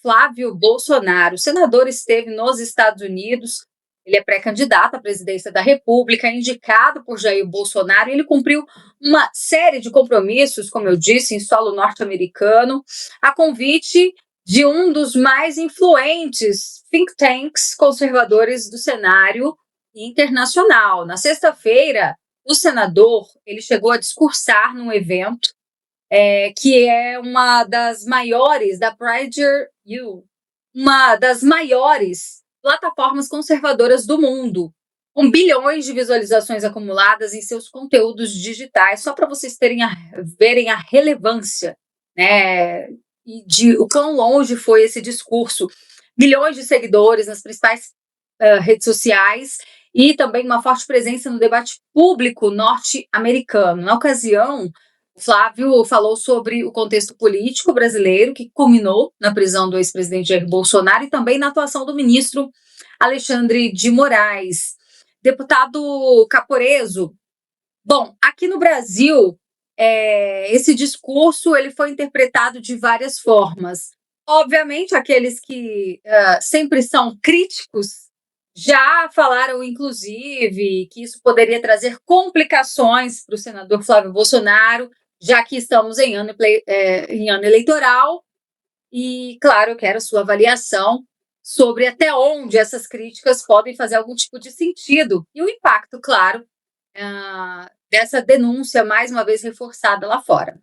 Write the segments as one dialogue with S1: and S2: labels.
S1: Flávio Bolsonaro. O senador esteve nos Estados Unidos, ele é pré-candidato à presidência da República, indicado por Jair Bolsonaro, e ele cumpriu uma série de compromissos, como eu disse, em solo norte-americano, a convite de um dos mais influentes think tanks conservadores do cenário internacional. Na sexta-feira, o senador ele chegou a discursar num evento que é uma das maiores, da PragerU, uma das maiores plataformas conservadoras do mundo, com bilhões de visualizações acumuladas em seus conteúdos digitais, só para vocês verem a relevância, né, e de o quão longe foi esse discurso. Milhões de seguidores nas principais redes sociais e também uma forte presença no debate público norte-americano. Na ocasião, o Flávio falou sobre o contexto político brasileiro, que culminou na prisão do ex-presidente Jair Bolsonaro e também na atuação do ministro Alexandre de Moraes. Deputado Caporeso, bom, aqui no Brasil, esse discurso ele foi interpretado de várias formas. Obviamente, aqueles que sempre são críticos já falaram, inclusive, que isso poderia trazer complicações para o senador Flávio Bolsonaro, já que estamos em ano eleitoral. E, claro, eu quero a sua avaliação sobre até onde essas críticas podem fazer algum tipo de sentido e o impacto, claro, dessa denúncia, mais uma vez reforçada lá fora.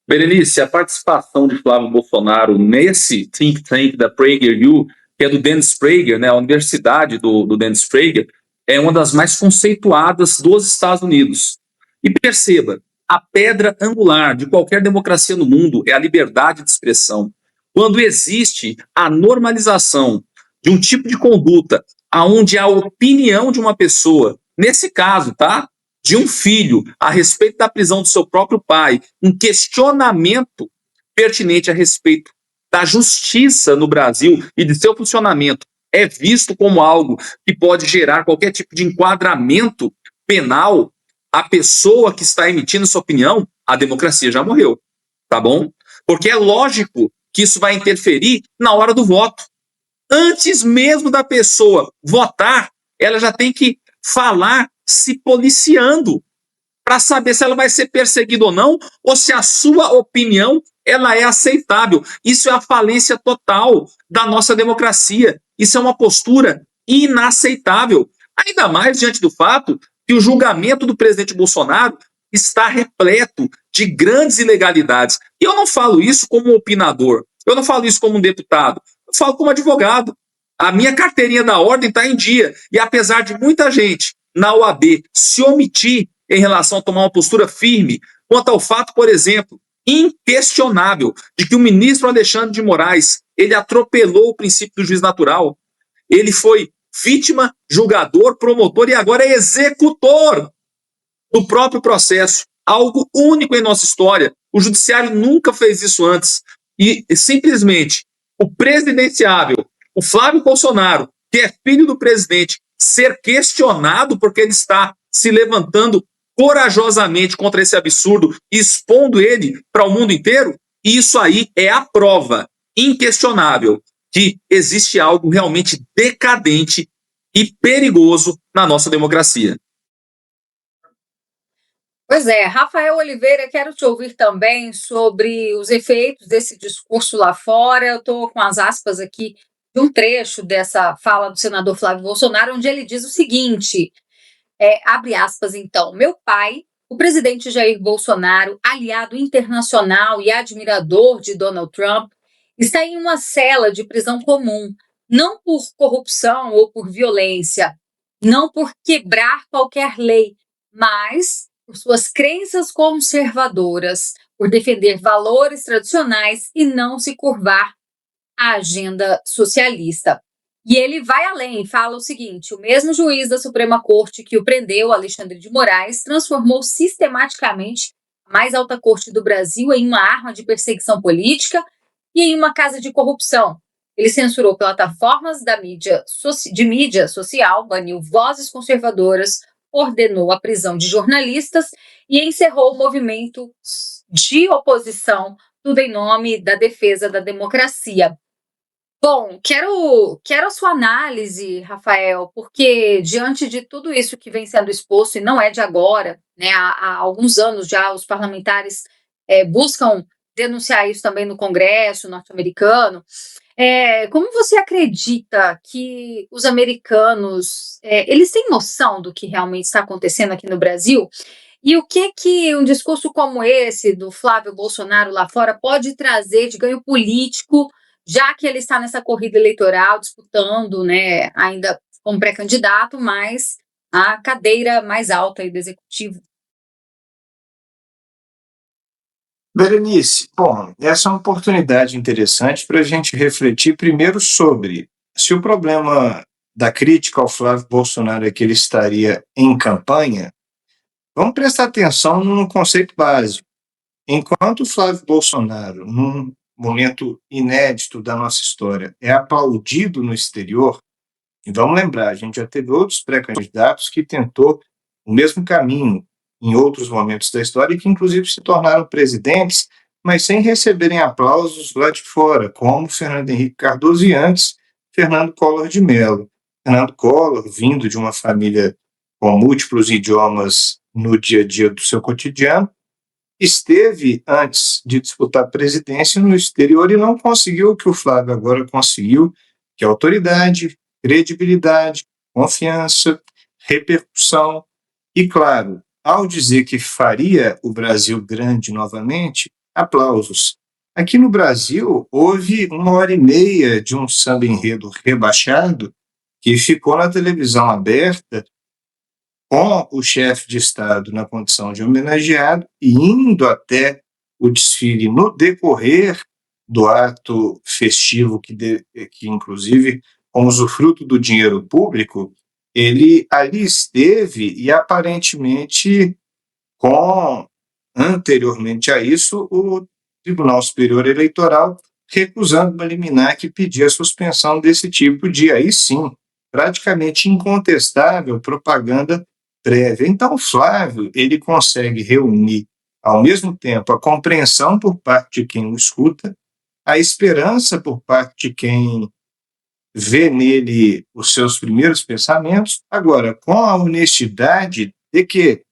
S2: Berenice, a participação de Flávio Bolsonaro nesse think tank da PragerU, que é do Dennis Prager, né, a universidade do Dennis Prager, é uma das mais conceituadas dos Estados Unidos. E perceba, a pedra angular de qualquer democracia no mundo é a liberdade de expressão. Quando existe a normalização de um tipo de conduta onde a opinião de uma pessoa, nesse caso, tá, de um filho a respeito da prisão do seu próprio pai, um questionamento pertinente a respeito da justiça no Brasil e de seu funcionamento é visto como algo que pode gerar qualquer tipo de enquadramento penal, a pessoa que está emitindo sua opinião, a democracia já morreu, tá bom? Porque é lógico que isso vai interferir na hora do voto. Antes mesmo da pessoa votar, ela já tem que falar se policiando para saber se ela vai ser perseguida ou não, ou se a sua opinião ela é aceitável. Isso é a falência total da nossa democracia. Isso é uma postura inaceitável. Ainda mais diante do fato que o julgamento do presidente Bolsonaro está repleto de grandes ilegalidades. E eu não falo isso como um opinador, eu não falo isso como um deputado, eu falo como advogado. A minha carteirinha da ordem está em dia. E apesar de muita gente na OAB se omitir em relação a tomar uma postura firme quanto ao fato, por exemplo, inquestionável de que o ministro Alexandre de Moraes ele atropelou o princípio do juiz natural. Ele foi vítima, julgador, promotor e agora é executor do próprio processo. Algo único em nossa história. O judiciário nunca fez isso antes. E simplesmente o presidenciável, o Flávio Bolsonaro, que é filho do presidente, ser questionado porque ele está se levantando corajosamente contra esse absurdo, expondo ele para o mundo inteiro, isso aí é a prova inquestionável que existe algo realmente decadente e perigoso na nossa democracia.
S1: Pois é, Rafael Oliveira, quero te ouvir também sobre os efeitos desse discurso lá fora. Eu estou com as aspas aqui de um trecho dessa fala do senador Flávio Bolsonaro, onde ele diz o seguinte, abre aspas então, meu pai, o presidente Jair Bolsonaro, aliado internacional e admirador de Donald Trump, está em uma cela de prisão comum, não por corrupção ou por violência, não por quebrar qualquer lei, mas por suas crenças conservadoras, por defender valores tradicionais e não se curvar à agenda socialista. E ele vai além, fala o seguinte, o mesmo juiz da Suprema Corte que o prendeu, Alexandre de Moraes, transformou sistematicamente a mais alta corte do Brasil em uma arma de perseguição política e em uma casa de corrupção. Ele censurou plataformas de mídia social, baniu vozes conservadoras, ordenou a prisão de jornalistas e encerrou movimentos de oposição tudo em nome da defesa da democracia. Bom, quero a sua análise, Rafael, porque diante de tudo isso que vem sendo exposto, e não é de agora, né, há alguns anos já, os parlamentares buscam denunciar isso também no Congresso norte-americano. Como você acredita que os americanos, eles têm noção do que realmente está acontecendo aqui no Brasil? E o que um discurso como esse do Flávio Bolsonaro lá fora pode trazer de ganho político, já que ele está nessa corrida eleitoral disputando, né, ainda como pré-candidato, mas a cadeira mais alta aí do executivo?
S3: Berenice, bom, essa é uma oportunidade interessante para a gente refletir primeiro sobre se o problema da crítica ao Flávio Bolsonaro é que ele estaria em campanha. Vamos prestar atenção num conceito básico. Enquanto o Flávio Bolsonaro, num momento inédito da nossa história, é aplaudido no exterior, e vamos lembrar, a gente já teve outros pré-candidatos que tentou o mesmo caminho em outros momentos da história e que inclusive se tornaram presidentes, mas sem receberem aplausos lá de fora, como Fernando Henrique Cardoso e antes Fernando Collor de Mello. Fernando Collor, vindo de uma família com múltiplos idiomas no dia a dia do seu cotidiano, esteve, antes de disputar a presidência, no exterior e não conseguiu o que o Flávio agora conseguiu, que é autoridade, credibilidade, confiança, repercussão e, claro, ao dizer que faria o Brasil grande novamente, aplausos. Aqui no Brasil, houve 1h30 de um samba-enredo rebaixado que ficou na televisão aberta com o chefe de Estado na condição de homenageado e indo até o desfile no decorrer do ato festivo que inclusive, com usufruto do dinheiro público, ele ali esteve e aparentemente anteriormente a isso, o Tribunal Superior Eleitoral recusando uma liminar que pedia a suspensão desse tipo de, aí sim, praticamente incontestável propaganda prévia. Então, Flávio, ele consegue reunir, ao mesmo tempo, a compreensão por parte de quem o escuta, a esperança por parte de quem vê nele os seus primeiros pensamentos, agora, com a honestidade de que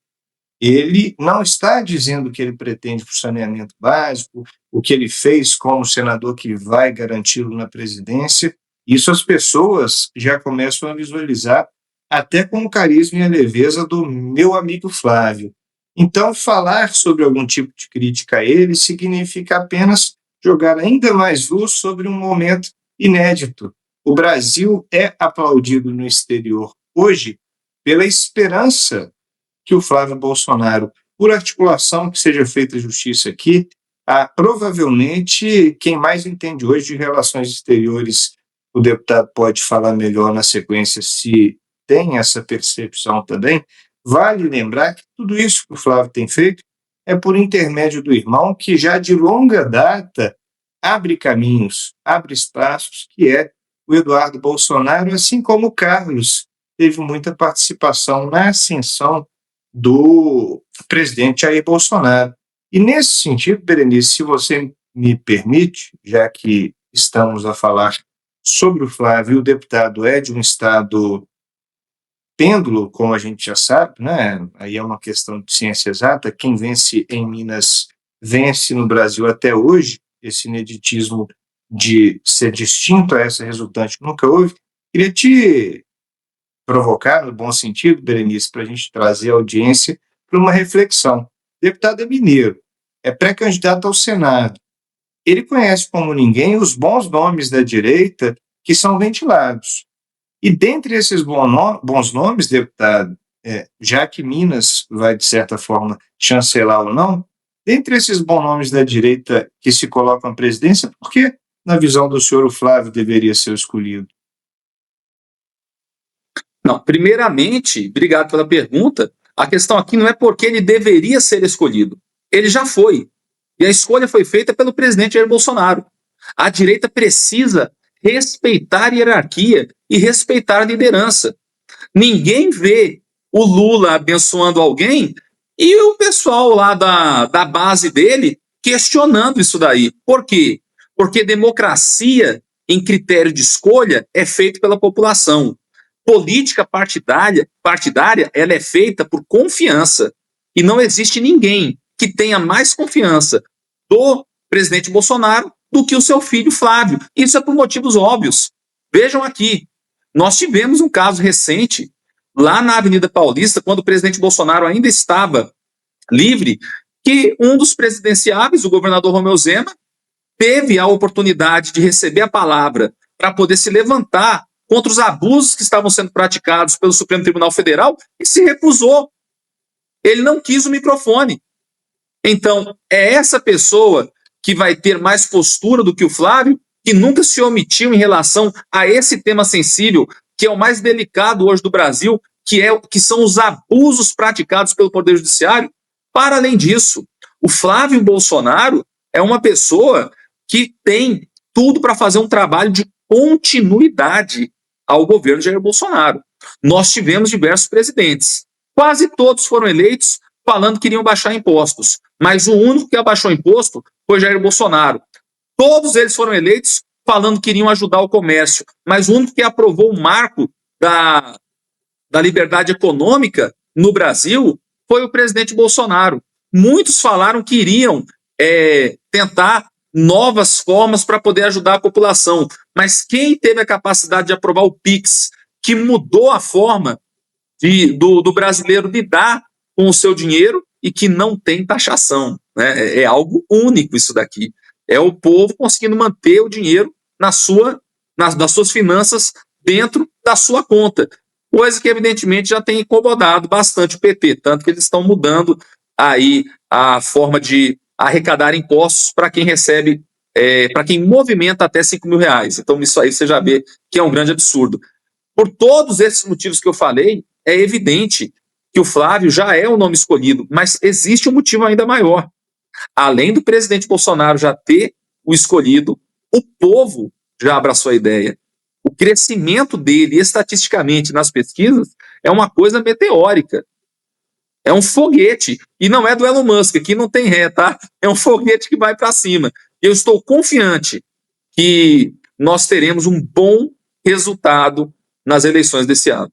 S3: ele não está dizendo que ele pretende para o saneamento básico, o que ele fez como senador que vai garanti-lo na presidência. Isso as pessoas já começam a visualizar até com o carisma e a leveza do meu amigo Flávio. Então, falar sobre algum tipo de crítica a ele significa apenas jogar ainda mais luz sobre um momento inédito. O Brasil é aplaudido no exterior hoje pela esperança que o Flávio Bolsonaro, por articulação que seja feita justiça aqui, provavelmente quem mais entende hoje de relações exteriores, o deputado pode falar melhor na sequência se tem essa percepção também. Vale lembrar que tudo isso que o Flávio tem feito é por intermédio do irmão que já de longa data abre caminhos, abre espaços, que é o Eduardo Bolsonaro, assim como o Carlos teve muita participação na ascensão do presidente Jair Bolsonaro. E nesse sentido, Berenice, se você me permite, já que estamos a falar sobre o Flávio, o deputado é de um estado pêndulo, como a gente já sabe, né? Aí é uma questão de ciência exata, quem vence em Minas vence no Brasil até hoje, esse ineditismo de ser distinto a essa resultante nunca houve. Queria te provocar, no bom sentido, Berenice, para a gente trazer a audiência para uma reflexão. O deputado é mineiro, é pré-candidato ao Senado. Ele conhece como ninguém os bons nomes da direita que são ventilados. E dentre esses bons nomes, deputado, já que Minas vai, de certa forma, chancelar ou não, dentre esses bons nomes da direita que se colocam à presidência, por que, na visão do senhor, o Flávio deveria ser escolhido?
S2: Não, primeiramente, obrigado pela pergunta. A questão aqui não é porque ele deveria ser escolhido. Ele já foi. E a escolha foi feita pelo presidente Jair Bolsonaro. A direita precisa respeitar a hierarquia e respeitar a liderança. Ninguém vê o Lula abençoando alguém e o pessoal lá da base dele questionando isso daí. Por quê? Porque democracia em critério de escolha é feito pela população. Política partidária, ela é feita por confiança. E não existe ninguém que tenha mais confiança do presidente Bolsonaro do que o seu filho Flávio. Isso é por motivos óbvios. Vejam aqui, nós tivemos um caso recente lá na Avenida Paulista, quando o presidente Bolsonaro ainda estava livre, que um dos presidenciáveis, o governador Romeu Zema, teve a oportunidade de receber a palavra para poder se levantar contra os abusos que estavam sendo praticados pelo Supremo Tribunal Federal e se recusou. Ele não quis o microfone. Então, é essa pessoa que vai ter mais postura do que o Flávio, que nunca se omitiu em relação a esse tema sensível, que é o mais delicado hoje do Brasil, que são os abusos praticados pelo Poder Judiciário. Para além disso, o Flávio Bolsonaro é uma pessoa que tem tudo para fazer um trabalho de continuidade ao governo Jair Bolsonaro. Nós tivemos diversos presidentes. Quase todos foram eleitos falando que iriam baixar impostos, mas o único que abaixou imposto foi Jair Bolsonaro. Todos eles foram eleitos falando que iriam ajudar o comércio, mas o único que aprovou o marco da liberdade econômica no Brasil foi o presidente Bolsonaro. Muitos falaram que iriam tentar novas formas para poder ajudar a população, mas quem teve a capacidade de aprovar o PIX, que mudou a forma do brasileiro lidar com o seu dinheiro e que não tem taxação, né? É algo único isso daqui. É o povo conseguindo manter o dinheiro das suas finanças dentro da sua conta, coisa que evidentemente já tem incomodado bastante o PT, tanto que eles estão mudando aí a forma de arrecadar impostos para quem recebe, para quem movimenta até R$5.000. Então isso aí você já vê que é um grande absurdo. Por todos esses motivos que eu falei, é evidente que o Flávio já é o nome escolhido, mas existe um motivo ainda maior. Além do presidente Bolsonaro já ter o escolhido, o povo já abraçou a ideia. O crescimento dele, estatisticamente, nas pesquisas, é uma coisa meteórica. É um foguete. E não é do Elon Musk, aqui não tem ré, tá? É um foguete que vai para cima. Eu estou confiante que nós teremos um bom resultado nas eleições desse ano.